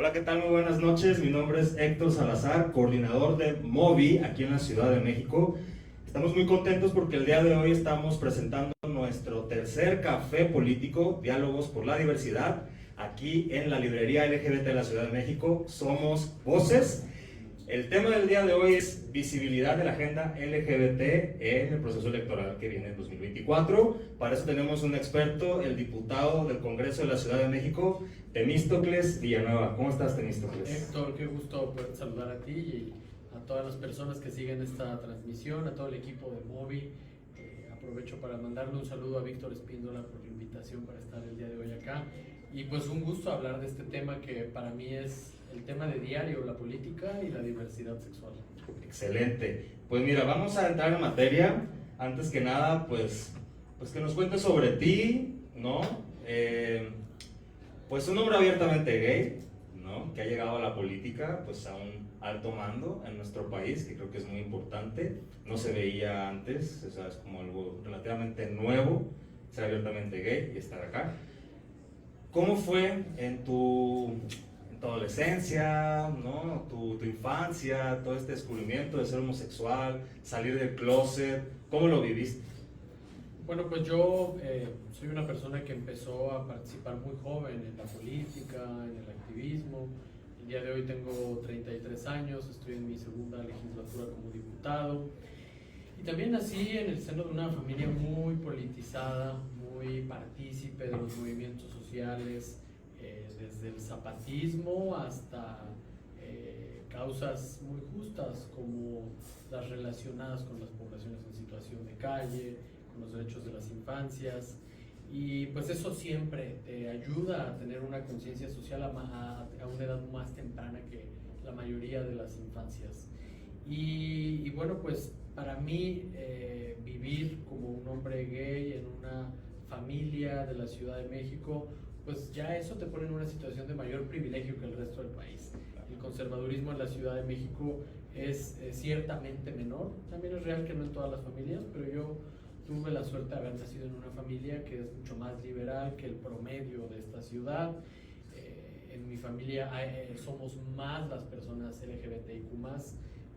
Hola, ¿qué tal? Muy buenas noches. Mi nombre es Héctor Salazar, coordinador de Movi aquí en la Ciudad de México. Estamos muy contentos porque el día de hoy estamos presentando nuestro tercer café político, Diálogos por la Diversidad, aquí en la librería LGBT de la Ciudad de México. Somos Voces. El tema del día de hoy es visibilidad de la agenda LGBT en el proceso electoral que viene en 2024. Para eso tenemos un experto, el diputado del Congreso de la Ciudad de México, Temístocles Villanueva. ¿Cómo estás, Temístocles? Héctor, qué gusto poder saludar a ti y a todas las personas que siguen esta transmisión, a todo el equipo de Movi. Aprovecho para mandarle un saludo a Víctor Espíndola por la invitación para estar el día de hoy acá. Y pues un gusto hablar de este tema que para mí es el tema de diario, la política y la diversidad sexual. Excelente. Pues mira, vamos a entrar en materia. Antes que nada, pues que nos cuentes sobre ti, ¿no? Pues un hombre abiertamente gay, ¿no? Que ha llegado a la política, pues a un alto mando en nuestro país, que creo que es muy importante. No se veía antes, o sea, es como algo relativamente nuevo, ser abiertamente gay y estar acá. ¿Cómo fue en tu adolescencia, ¿no? tu infancia, todo este descubrimiento de ser homosexual, salir del closet? ¿Cómo lo viviste? Bueno, pues yo soy una persona que empezó a participar muy joven en la política, en el activismo. El día de hoy tengo 33 años, estoy en mi segunda legislatura como diputado. Y también nací en el seno de una familia muy politizada, muy partícipe de los movimientos sociales, desde el zapatismo hasta causas muy justas como las relacionadas con las poblaciones en situación de calle, con los derechos de las infancias. Y pues eso siempre te ayuda a tener una conciencia social a una edad más temprana que la mayoría de las infancias. Y bueno, pues para mí vivir como un hombre gay en una familia de la Ciudad de México, pues ya eso te pone en una situación de mayor privilegio que el resto del país. El conservadurismo en la Ciudad de México es ciertamente menor. También es real que no en todas las familias, pero yo tuve la suerte de haber nacido en una familia que es mucho más liberal que el promedio de esta ciudad. En mi familia somos más las personas LGBTIQ+.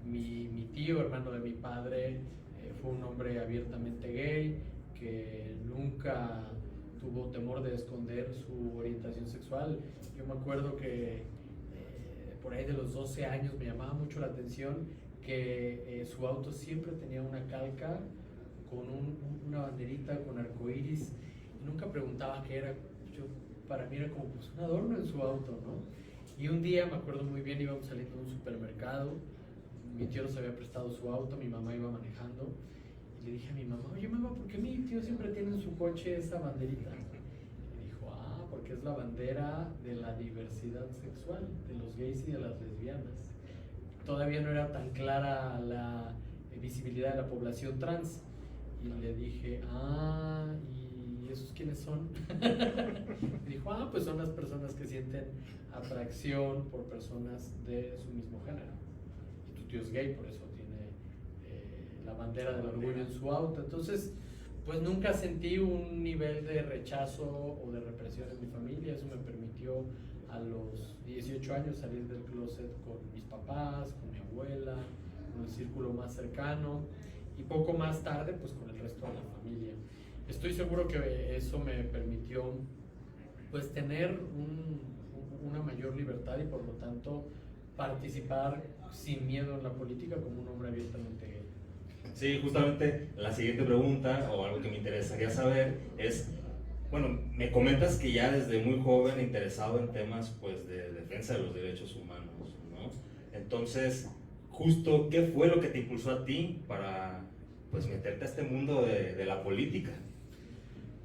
Mi tío, hermano de mi padre, fue un hombre abiertamente gay, que nunca tuvo temor de esconder su orientación sexual. Yo me acuerdo que por ahí de los 12 años me llamaba mucho la atención que su auto siempre tenía una calca con una banderita con arcoíris, y nunca preguntaba qué era. Para mí era como pues, un adorno en su auto, ¿no? Y un día, me acuerdo muy bien, íbamos saliendo de un supermercado, mi tío nos había prestado su auto, mi mamá iba manejando, y le dije a mi mamá, oye mamá, ¿por qué mi tío siempre tiene en su coche esa banderita? Y me dijo, porque es la bandera de la diversidad sexual, de los gays y de las lesbianas. Todavía no era tan clara la visibilidad de la población trans. Y le dije, ¿y esos quiénes son? Y dijo, pues son las personas que sienten atracción por personas de su mismo género. Y tu tío es gay, por eso tiene la bandera del orgullo en su auto. Entonces, pues nunca sentí un nivel de rechazo o de represión en mi familia. Eso me permitió a los 18 años salir del closet con mis papás, con mi abuela, con el círculo más cercano, y poco más tarde pues con el resto de la familia. Estoy seguro que eso me permitió pues tener una mayor libertad y por lo tanto participar sin miedo en la política como un hombre abiertamente gay. Sí, justamente la siguiente pregunta o algo que me interesaría saber es, bueno, me comentas que ya desde muy joven interesado en temas pues de defensa de los derechos humanos, ¿no? Entonces, justo, ¿qué fue lo que te impulsó a ti para pues meterte a este mundo de la política?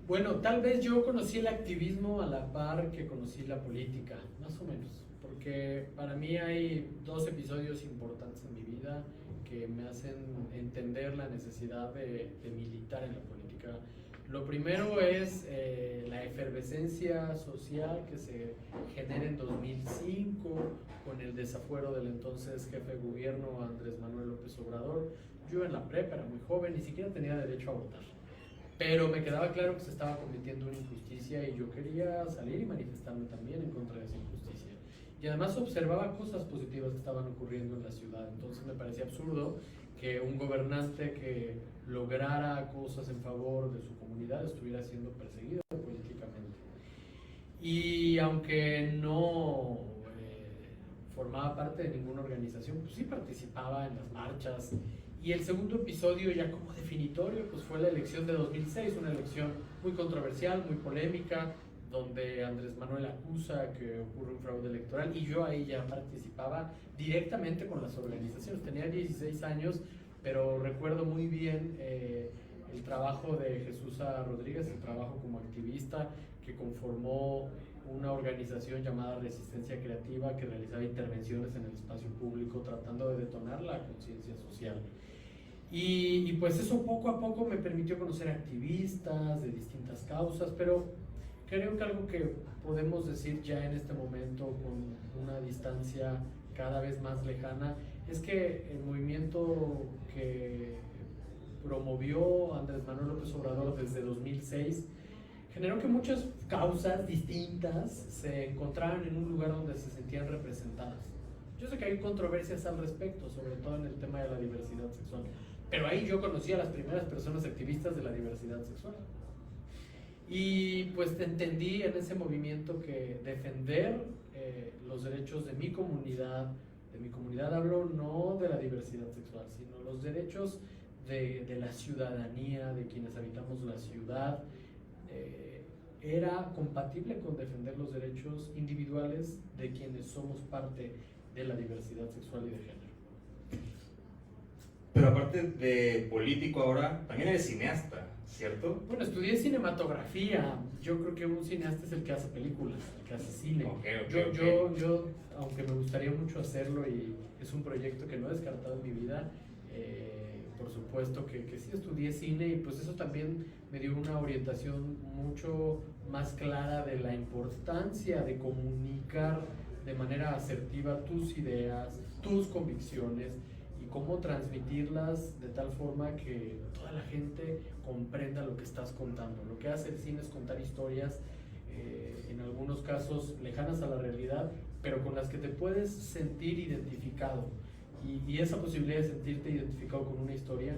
Bueno, tal vez yo conocí el activismo a la par que conocí la política, más o menos, porque para mí hay dos episodios importantes en mi vida que me hacen entender la necesidad de militar en la política. Lo primero es la efervescencia social que se genera en 2005 con el desafuero del entonces jefe de gobierno Andrés Manuel López Obrador. Yo en la prepa era muy joven, ni siquiera tenía derecho a votar, pero me quedaba claro que se estaba cometiendo una injusticia y yo quería salir y manifestarme también en contra de esa injusticia. y además observaba cosas positivas que estaban ocurriendo en la ciudad. Entonces me parecía absurdo que un gobernante que lograra cosas en favor de su comunidad estuviera siendo perseguido políticamente. Y aunque no formaba parte de ninguna organización, pues sí participaba en las marchas. Y el segundo episodio, ya como definitorio, pues fue la elección de 2006, una elección muy controversial, muy polémica, donde Andrés Manuel acusa que ocurre un fraude electoral, y yo ahí ya participaba directamente con las organizaciones. Tenía 16 años, pero recuerdo muy bien el trabajo de Jesús Rodríguez, el trabajo como activista que conformó una organización llamada Resistencia Creativa, que realizaba intervenciones en el espacio público tratando de detonar la conciencia social. Y pues eso poco a poco me permitió conocer activistas de distintas causas, pero creo que algo que podemos decir ya en este momento con una distancia cada vez más lejana es que el movimiento que promovió Andrés Manuel López Obrador desde 2006 generó que muchas causas distintas se encontraran en un lugar donde se sentían representadas. Yo sé que hay controversias al respecto, sobre todo en el tema de la diversidad sexual, pero ahí yo conocí a las primeras personas activistas de la diversidad sexual. Y pues entendí en ese movimiento que defender los derechos de mi comunidad hablo no de la diversidad sexual, sino los derechos de la ciudadanía, de quienes habitamos la ciudad, era compatible con defender los derechos individuales de quienes somos parte de la diversidad sexual y de género. Pero aparte de político ahora, también eres cineasta, ¿cierto? Bueno, estudié cinematografía. Yo creo que un cineasta es el que hace películas, el que hace cine. Yo, aunque me gustaría mucho hacerlo y es un proyecto que no he descartado en mi vida, por supuesto que sí estudié cine, y pues eso también me dio una orientación mucho más clara de la importancia de comunicar de manera asertiva tus ideas, tus convicciones, y cómo transmitirlas de tal forma que toda la gente comprenda lo que estás contando. Lo que hace el cine es contar historias, en algunos casos lejanas a la realidad, pero con las que te puedes sentir identificado. Y esa posibilidad de sentirte identificado con una historia,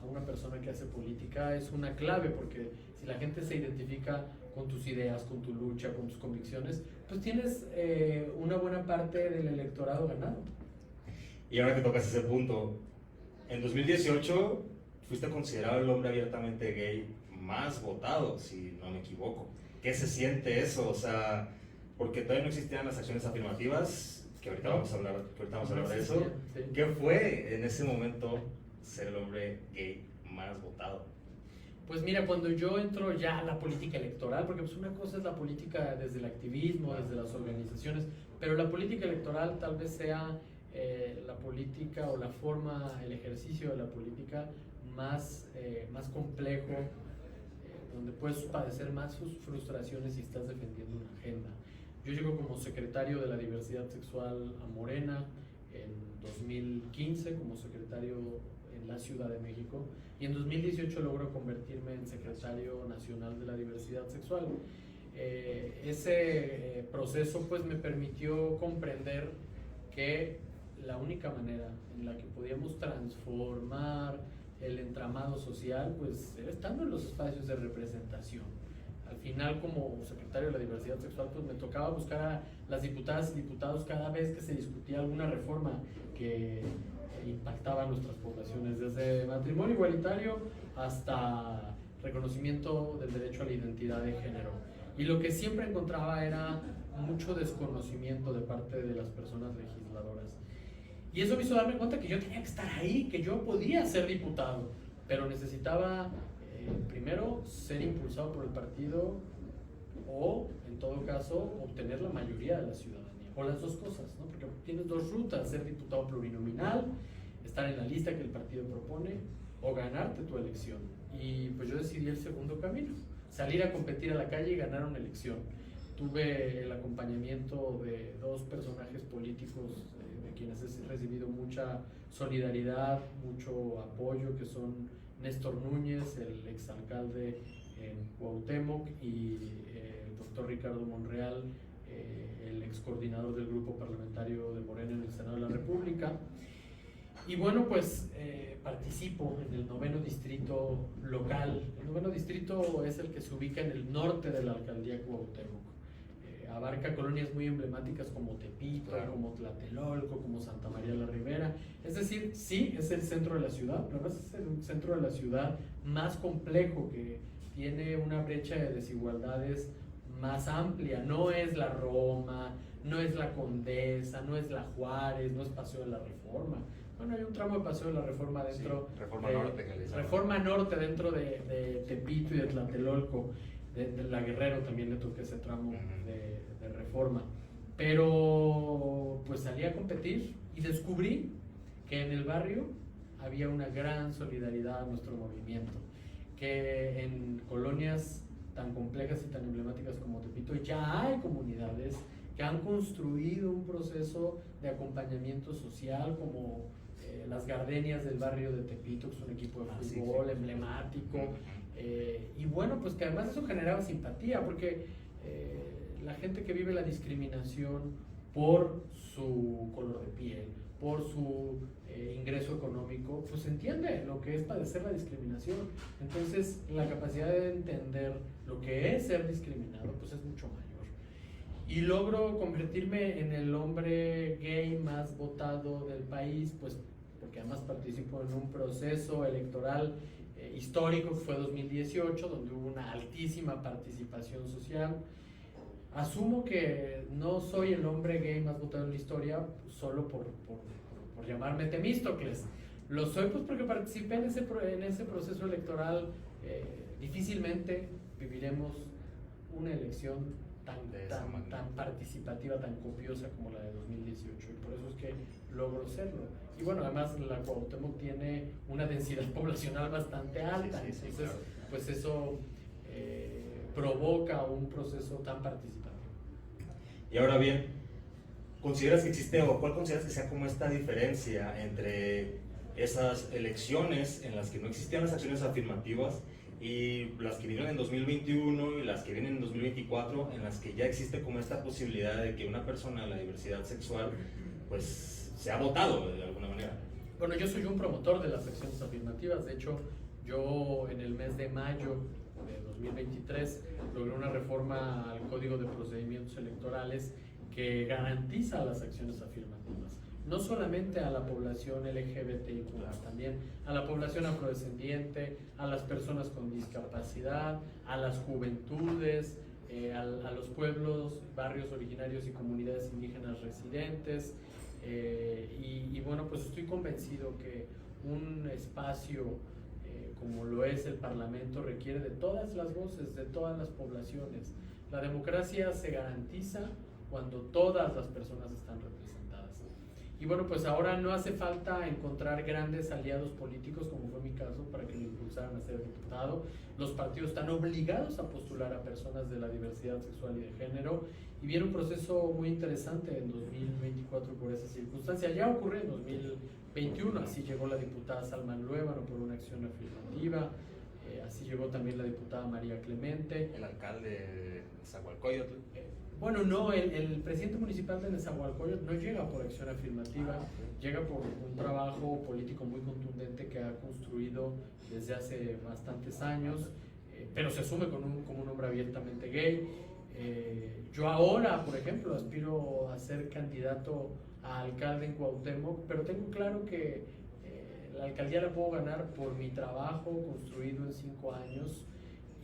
a una persona que hace política, es una clave, porque si la gente se identifica con tus ideas, con tu lucha, con tus convicciones, pues tienes una buena parte del electorado ganado. Y ahora que tocas ese punto, en 2018 fuiste considerado el hombre abiertamente gay más votado, si no me equivoco. ¿Qué se siente eso? O sea, porque todavía no existían las acciones afirmativas, que ahorita vamos a hablar, de eso. Sí. ¿Qué fue en ese momento ser el hombre gay más votado? Pues mira, cuando yo entro ya a la política electoral, porque pues una cosa es la política desde el activismo, desde las organizaciones, pero la política electoral tal vez sea la política o la forma, el ejercicio de la política más complejo, donde puedes padecer más sus frustraciones si estás defendiendo una agenda. Yo llego como secretario de la diversidad sexual a Morena en 2015, como secretario en la Ciudad de México, y en 2018 logro convertirme en secretario nacional de la diversidad sexual. Ese proceso pues me permitió comprender que la única manera en la que podíamos transformar el entramado social pues era estando en los espacios de representación. Al final, como secretario de la diversidad sexual, pues me tocaba buscar a las diputadas y diputados cada vez que se discutía alguna reforma que impactaba a nuestras poblaciones, desde matrimonio igualitario hasta reconocimiento del derecho a la identidad de género. Y lo que siempre encontraba era mucho desconocimiento de parte de las personas legisladoras. Y eso me hizo darme cuenta que yo tenía que estar ahí, que yo podía ser diputado, pero necesitaba primero ser impulsado por el partido o, en todo caso, obtener la mayoría de la ciudadanía, o las dos cosas, ¿no? Porque tienes dos rutas: ser diputado plurinominal, estar en la lista que el partido propone, o ganarte tu elección. Y pues yo decidí el segundo camino, salir a competir a la calle y ganar una elección. Tuve el acompañamiento de dos personajes políticos de quienes he recibido mucha solidaridad, mucho apoyo, que son Néstor Núñez, el exalcalde en Cuauhtémoc, y el doctor Ricardo Monreal, el ex coordinador del grupo parlamentario de Morena en el Senado de la República. Y bueno, pues participo en el 9º distrito local. El 9º distrito es el que se ubica en el norte de la alcaldía Cuauhtémoc. Abarca colonias muy emblemáticas como Tepito, claro, como Tlatelolco, como Santa María la Ribera. Es decir, sí, es el centro de la ciudad, pero además es el centro de la ciudad más complejo, que tiene una brecha de desigualdades más amplia. No es la Roma, no es la Condesa, no es la Juárez, no es Paseo de la Reforma. Bueno, hay un tramo de Paseo de la Reforma dentro, sí, Reforma Norte, Reforma Norte dentro de Tepito y de Tlatelolco. De la Guerrero también le toqué ese tramo de Reforma. Pero pues salí a competir y descubrí que en el barrio había una gran solidaridad a nuestro movimiento, que en colonias tan complejas y tan emblemáticas como Tepito ya hay comunidades que han construido un proceso de acompañamiento social, como las Gardenias del barrio de Tepito, que es un equipo de fútbol emblemático. Y bueno, pues que además eso generaba simpatía, porque la gente que vive la discriminación por su color de piel, por su ingreso económico, pues entiende lo que es padecer la discriminación. Entonces la capacidad de entender lo que es ser discriminado pues es mucho mayor. Y logro convertirme en el hombre gay más votado del país, pues porque además participo en un proceso electoral histórico que fue 2018, donde hubo una altísima participación social. Asumo que no soy el hombre gay más votado en la historia solo por llamarme Temístocles. Lo soy pues porque participé en ese proceso electoral. Difícilmente viviremos una elección tan participativa, tan copiosa como la de 2018, y por eso es que logro serlo. Y bueno, además la Cuauhtémoc tiene una densidad poblacional bastante alta, sí, entonces claro, pues eso provoca un proceso tan participativo. Y ahora bien, ¿consideras que existe o cuál consideras que sea como esta diferencia entre esas elecciones en las que no existían las acciones afirmativas y las que vinieron en 2021 y las que vienen en 2024, en las que ya existe como esta posibilidad de que una persona de la diversidad sexual pues se ha votado de alguna manera? Bueno, yo soy un promotor de las acciones afirmativas. De hecho, yo en el mes de mayo de 2023 logré una reforma al Código de Procedimientos Electorales que garantiza las acciones afirmativas, no solamente a la población LGBTIQ+, también a la población afrodescendiente, a las personas con discapacidad, a las juventudes, a los pueblos, barrios originarios y comunidades indígenas residentes. Y bueno, pues estoy convencido que un espacio como lo es el Parlamento requiere de todas las voces, de todas las poblaciones. La democracia se garantiza cuando todas las personas están representadas. Y bueno, pues ahora no hace falta encontrar grandes aliados políticos, como fue mi caso, para que me impulsaran a ser diputado. Los partidos están obligados a postular a personas de la diversidad sexual y de género, y viene un proceso muy interesante en 2024 por esa circunstancia. Ya ocurrió en 2021, así llegó la diputada Salma Luébano por una acción afirmativa, así llegó también la diputada María Clemente. El alcalde de Nezahualcóyotl. Bueno, no, el presidente municipal de Nezahualcóyotl no llega por acción afirmativa, llega por un trabajo político muy contundente que ha construido desde hace bastantes años, pero se asume como un hombre abiertamente gay. Yo ahora, por ejemplo, aspiro a ser candidato a alcalde en Cuauhtémoc, pero tengo claro que la alcaldía la puedo ganar por mi trabajo construido en 5 años,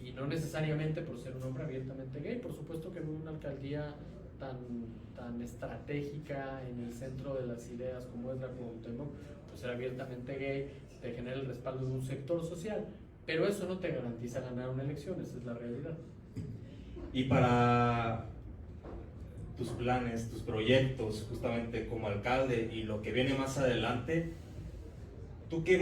y no necesariamente por ser un hombre abiertamente gay. Por supuesto que en una alcaldía tan estratégica en el centro de las ideas como es la Cuauhtémoc, pues ser abiertamente gay te genera el respaldo de un sector social, pero eso no te garantiza ganar una elección, esa es la realidad. Y para tus planes, tus proyectos, justamente como alcalde y lo que viene más adelante, ¿tú qué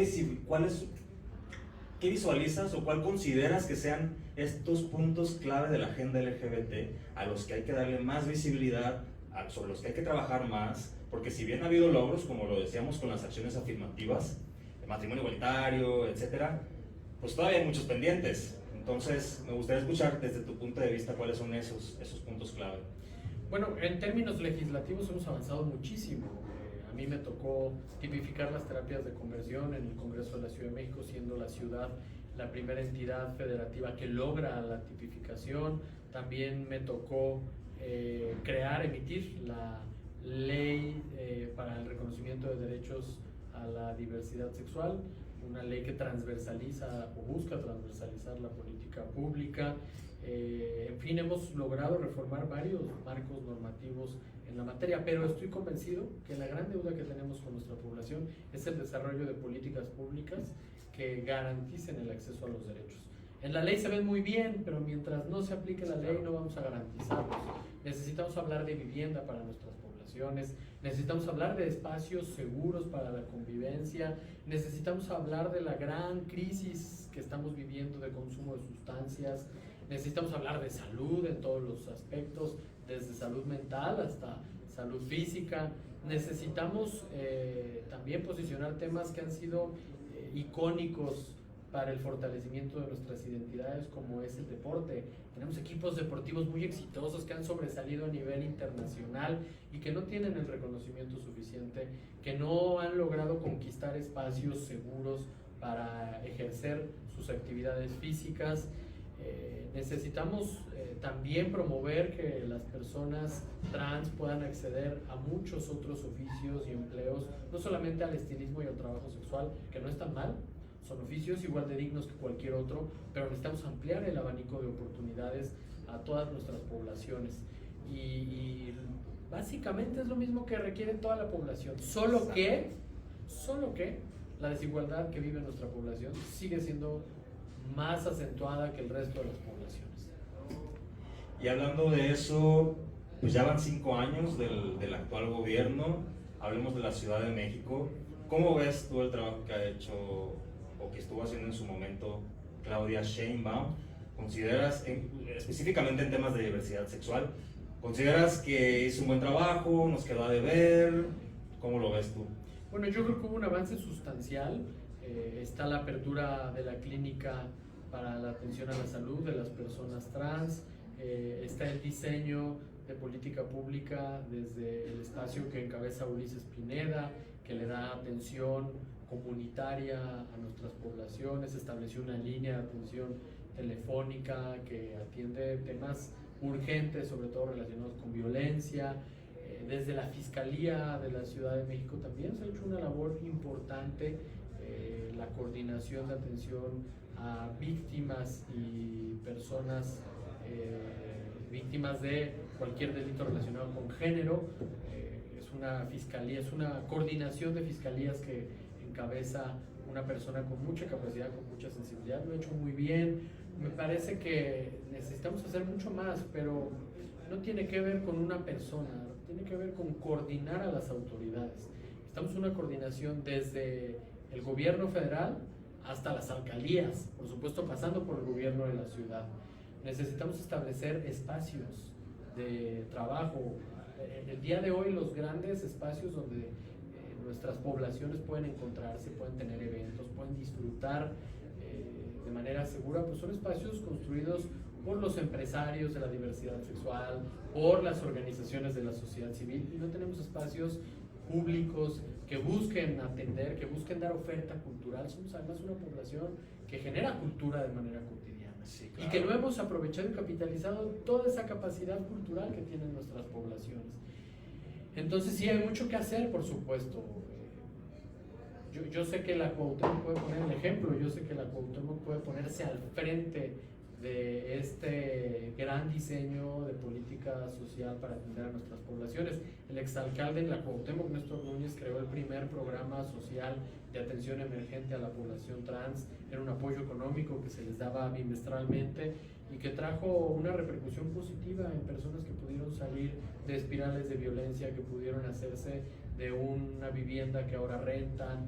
visualizas o cuál consideras que sean estos puntos clave de la agenda LGBT a los que hay que darle más visibilidad, sobre los que hay que trabajar más? Porque si bien ha habido logros, como lo decíamos con las acciones afirmativas, el matrimonio igualitario, etcétera, pues todavía hay muchos pendientes. Entonces, me gustaría escuchar desde tu punto de vista cuáles son esos puntos clave. Bueno, en términos legislativos hemos avanzado muchísimo. A mí me tocó tipificar las terapias de conversión en el Congreso de la Ciudad de México, siendo la ciudad la primera entidad federativa que logra la tipificación. También me tocó emitir la ley para el reconocimiento de derechos a la diversidad sexual, una ley que transversaliza o busca transversalizar la política pública. En fin, hemos logrado reformar varios marcos normativos en la materia, pero estoy convencido que la gran deuda que tenemos con nuestra población es el desarrollo de políticas públicas que garanticen el acceso a los derechos. En la ley se ven muy bien, pero mientras no se aplique la ley no vamos a garantizarlos. Necesitamos hablar de vivienda para nuestras poblaciones, necesitamos hablar de espacios seguros para la convivencia, necesitamos hablar de la gran crisis que estamos viviendo de consumo de sustancias, necesitamos hablar de salud en todos los aspectos, desde salud mental hasta salud física. Necesitamos también posicionar temas que han sido icónicos para el fortalecimiento de nuestras identidades, como es el deporte. Tenemos equipos deportivos muy exitosos que han sobresalido a nivel internacional y que no tienen el reconocimiento suficiente, que no han logrado conquistar espacios seguros para ejercer sus actividades físicas. Necesitamos también promover que las personas trans puedan acceder a muchos otros oficios y empleos, no solamente al estilismo y al trabajo sexual, que no están mal, son oficios igual de dignos que cualquier otro, pero necesitamos ampliar el abanico de oportunidades a todas nuestras poblaciones. Y básicamente es lo mismo que requiere toda la población, solo que la desigualdad que vive nuestra población sigue siendo más acentuada que el resto de las poblaciones. Y hablando de eso, pues ya van 5 años del actual gobierno. Hablemos de la Ciudad de México. ¿Cómo ves tú el trabajo que ha hecho o que estuvo haciendo en su momento Claudia Sheinbaum? ¿Consideras, específicamente en temas de diversidad sexual, consideras que hizo un buen trabajo, nos quedó a deber? ¿Cómo lo ves tú? Bueno, yo creo que hubo un avance sustancial. Está la apertura de la clínica para la atención a la salud de las personas trans, está el diseño de política pública desde el espacio que encabeza Ulises Pineda, que le da atención comunitaria a nuestras poblaciones, estableció una línea de atención telefónica que atiende temas urgentes, sobre todo relacionados con violencia. Desde la Fiscalía de la Ciudad de México también se ha hecho una labor importante, la coordinación de atención a víctimas y personas víctimas de cualquier delito relacionado con género. Es una fiscalía, es una coordinación de fiscalías que encabeza una persona con mucha capacidad, con mucha sensibilidad. Lo ha hecho muy bien. Me parece que necesitamos hacer mucho más, pero no tiene que ver con una persona, tiene que ver con coordinar a las autoridades. Estamos en una coordinación desde el gobierno federal hasta las alcaldías, por supuesto pasando por el gobierno de la ciudad. Necesitamos establecer espacios de trabajo. El día de hoy los grandes espacios donde nuestras poblaciones pueden encontrarse, pueden tener eventos, pueden disfrutar de manera segura, pues son espacios construidos por los empresarios de la diversidad sexual, por las organizaciones de la sociedad civil, y no tenemos espacios públicos que busquen atender, que busquen dar oferta cultural. Somos además una población que genera cultura de manera cotidiana, sí, claro, y que no hemos aprovechado y capitalizado toda esa capacidad cultural que tienen nuestras poblaciones. Entonces sí, hay mucho que hacer, por supuesto. Yo sé que la Cuauhtémoc puede poner el ejemplo, yo sé que la Cuauhtémoc puede ponerse al frente de este gran diseño de política social para atender a nuestras poblaciones. El exalcalde de la Cuauhtémoc, Néstor Núñez, creó el primer programa social de atención emergente a la población trans. Era un apoyo económico que se les daba bimestralmente y que trajo una repercusión positiva en personas que pudieron salir de espirales de violencia, que pudieron hacerse de una vivienda que ahora rentan.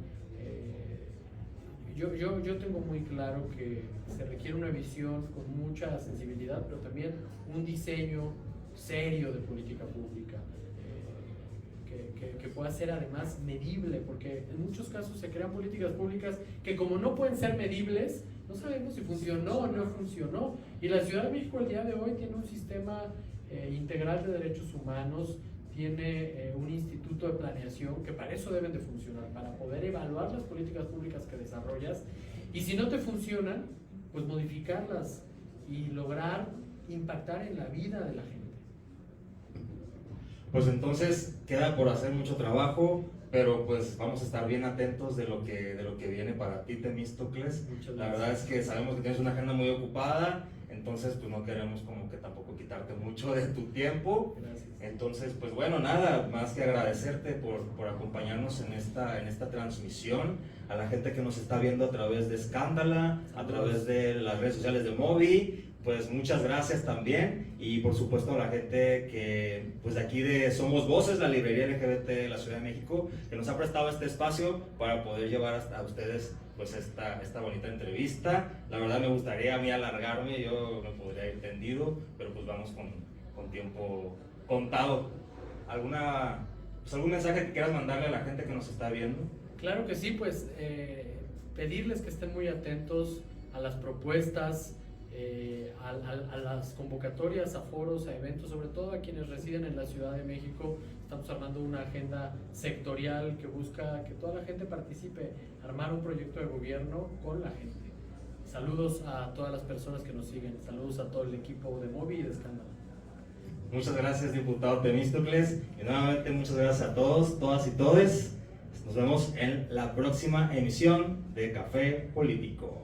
Yo tengo muy claro que se requiere una visión con mucha sensibilidad, pero también un diseño serio de política pública, que pueda ser además medible, porque en muchos casos se crean políticas públicas que, como no pueden ser medibles, no sabemos si funcionó o no funcionó. Y la Ciudad de México el día de hoy tiene un sistema integral de derechos humanos, tiene un instituto de planeación, que para eso deben de funcionar, para poder evaluar las políticas públicas que desarrollas, y si no te funcionan, pues modificarlas y lograr impactar en la vida de la gente. Pues entonces queda por hacer mucho trabajo, pero pues vamos a estar bien atentos de lo que viene para ti, Temístocles. La verdad es que sabemos que tienes una agenda muy ocupada, entonces pues no queremos como que tampoco quitarte mucho de tu tiempo. Gracias. Entonces pues bueno, nada más que agradecerte por acompañarnos en esta transmisión, a la gente que nos está viendo a través de Escándala, a través de las redes sociales de Movi. Pues muchas gracias también, y por supuesto a la gente que pues de aquí de Somos Voces, la librería LGBT de la Ciudad de México, que nos ha prestado este espacio para poder llevar hasta ustedes pues esta bonita entrevista. La verdad me gustaría a mí alargarme, yo me podría ir tendido, pero pues vamos con tiempo contado. ¿Algún mensaje que quieras mandarle a la gente que nos está viendo? Claro que sí, pues pedirles que estén muy atentos a las propuestas, a las convocatorias, a foros, a eventos, sobre todo a quienes residen en la Ciudad de México. Estamos armando una agenda sectorial que busca que toda la gente participe, armar un proyecto de gobierno con la gente. Saludos a todas las personas que nos siguen, saludos a todo el equipo de Movi y de Escándalo. Muchas gracias, diputado Temístocles, y nuevamente muchas gracias a todos, todas y todes. Nos vemos en la próxima emisión de Café Político.